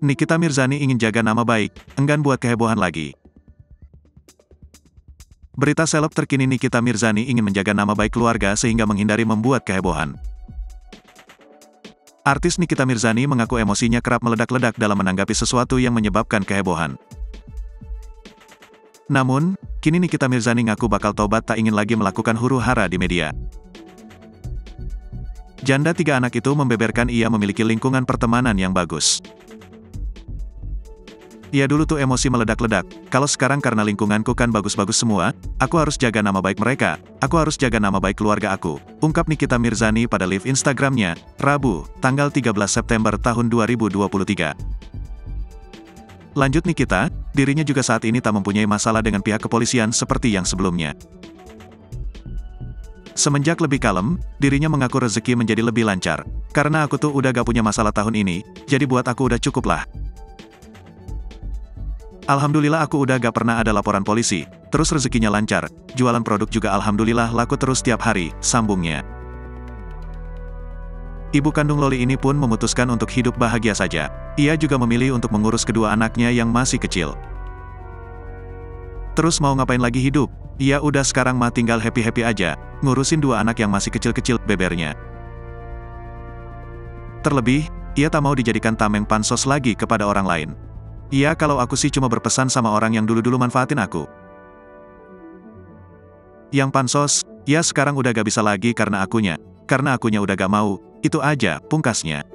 Nikita Mirzani ingin jaga nama baik, enggan buat kehebohan lagi. Berita seleb terkini: Nikita Mirzani ingin menjaga nama baik keluarga sehingga menghindari membuat kehebohan. Artis Nikita Mirzani mengaku emosinya kerap meledak-ledak dalam menanggapi sesuatu yang menyebabkan kehebohan. Namun, kini Nikita Mirzani ngaku bakal tobat tak ingin lagi melakukan huru-hara di media. Janda 3 anak itu membeberkan ia memiliki lingkungan pertemanan yang bagus. Ia dulu tuh emosi meledak-ledak, kalau sekarang karena lingkunganku kan bagus-bagus semua, aku harus jaga nama baik mereka, aku harus jaga nama baik keluarga aku, ungkap Nikita Mirzani pada live Instagramnya, Rabu, tanggal 13 September tahun 2023. Lanjut Nikita, dirinya juga saat ini tak mempunyai masalah dengan pihak kepolisian seperti yang sebelumnya. Semenjak lebih kalem, dirinya mengaku rezeki menjadi lebih lancar. Karena aku tuh udah gak punya masalah tahun ini, jadi buat aku udah cukup lah. Alhamdulillah aku udah gak pernah ada laporan polisi, terus rezekinya lancar, jualan produk juga alhamdulillah laku terus tiap hari, sambungnya. Ibu kandung Loli ini pun memutuskan untuk hidup bahagia saja. Ia juga memilih untuk mengurus kedua anaknya yang masih kecil. Terus mau ngapain lagi hidup? Ia udah sekarang mah tinggal happy-happy aja, ngurusin 2 anak yang masih kecil-kecil, bebernya. Terlebih, ia tak mau dijadikan tameng pansos lagi kepada orang lain. Iya, kalau aku sih cuma berpesan sama orang yang dulu-dulu manfaatin aku. Yang pansos, ya sekarang udah gak bisa lagi karena akunya udah gak mau, itu aja, pungkasnya.